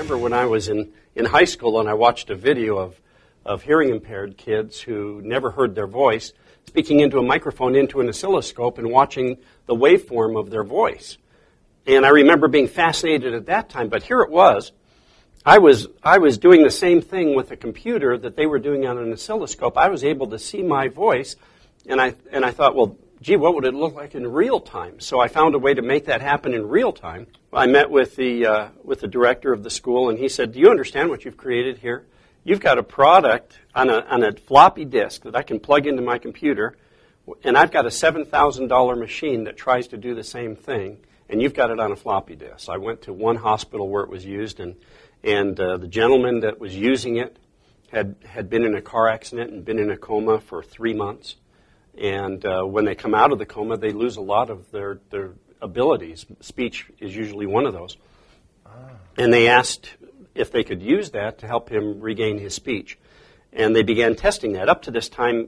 remember when I was in high school and I watched a video of hearing impaired kids who never heard their voice speaking into a microphone into an oscilloscope and watching the waveform of their voice. And I remember being fascinated at that time, but here it was. I was doing the same thing with a computer that they were doing on an oscilloscope. I was able to see my voice, and I thought, well, gee, what would it look like in real time? So I found a way to make that happen in real time. I met with the director of the school, and he said, do you understand what you've created here? You've got a product on a floppy disk that I can plug into my computer, and I've got a $7,000 machine that tries to do the same thing, and you've got it on a floppy disk. I went to one hospital where it was used, and the gentleman that was using it had been in a car accident and been in a coma for 3 months. And when they come out of the coma, they lose a lot of their abilities. Speech is usually one of those. And they asked if they could use that to help him regain his speech. And they began testing that. Up to this time,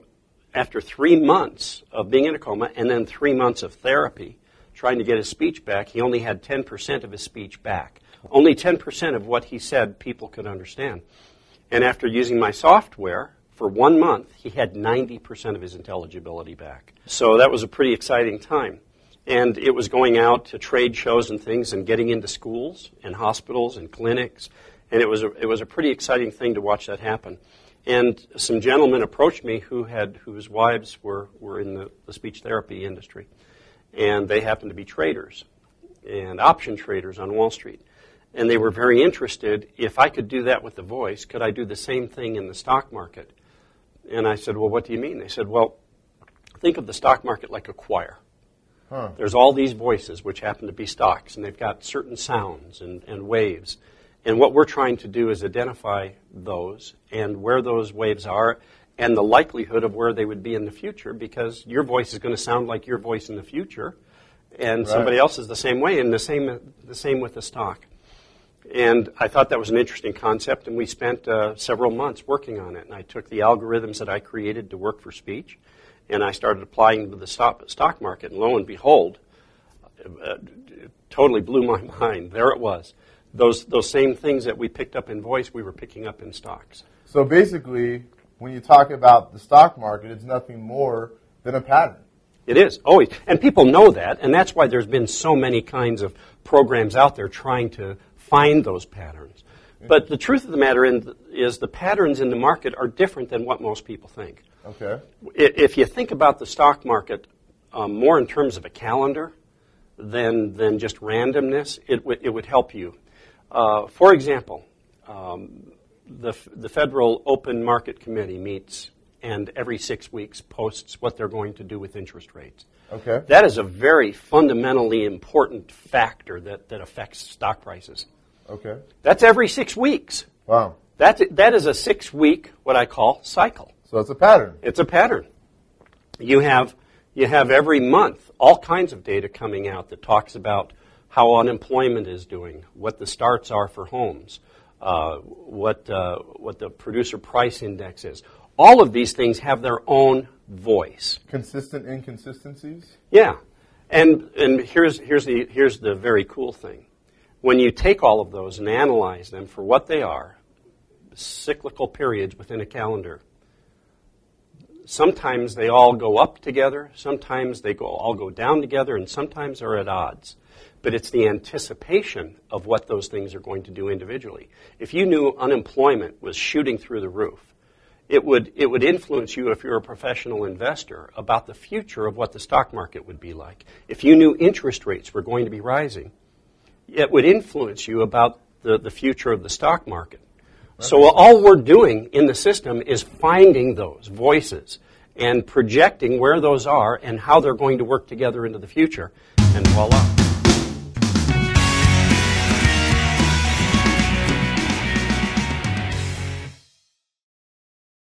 after 3 months of being in a coma and then 3 months of therapy, trying to get his speech back, he only had 10% of his speech back. Only 10% of what he said people could understand. And after using my software for 1 month, he had 90% of his intelligibility back. So that was a pretty exciting time. And it was going out to trade shows and things and getting into schools and hospitals and clinics. And it was a pretty exciting thing to watch that happen. And some gentlemen approached me whose wives were in the speech therapy industry. And they happened to be traders and option traders on Wall Street. And they were very interested, if I could do that with the voice, could I do the same thing in the stock market? And I said, well, what do you mean? They said, well, think of the stock market like a choir. There's all these voices, which happen to be stocks, and they've got certain sounds and waves. And what we're trying to do is identify those and where those waves are and the likelihood of where they would be in the future, because your voice is going to sound like your voice in the future, and somebody else is the same way, and the same with the stock. And I thought that was an interesting concept, and we spent several months working on it. And I took the algorithms that I created to work for speech, and I started applying them to the stock market. And lo and behold, it totally blew my mind. There it was. Those same things that we picked up in voice, we were picking up in stocks. So basically, when you talk about the stock market, it's nothing more than a pattern. It is, always. And people know that, and that's why there's been so many kinds of programs out there trying to find those patterns. But the truth of the matter is the patterns in the market are different than what most people think. Okay. If you think about the stock market more in terms of a calendar than just randomness, it would help you. For example, the Federal Open Market Committee meets and every 6 weeks posts what they're going to do with interest rates. Okay. That is a very fundamentally important factor that affects stock prices. Okay. That's every 6 weeks. Wow. That is a 6-week, what I call, cycle. So it's a pattern. It's a pattern. You have every month all kinds of data coming out that talks about how unemployment is doing, what the starts are for homes, what the producer price index is. All of these things have their own voice. Consistent inconsistencies? Yeah. And here's the very cool thing. When you take all of those and analyze them for what they are, cyclical periods within a calendar, sometimes they all go up together, sometimes they all go down together, and sometimes they're at odds. But it's the anticipation of what those things are going to do individually. If you knew unemployment was shooting through the roof, it would influence you, if you're a professional investor, about the future of what the stock market would be like. If you knew interest rates were going to be rising, it would influence you about the future of the stock market. So all we're doing in the system is finding those voices and projecting where those are and how they're going to work together into the future, and voila.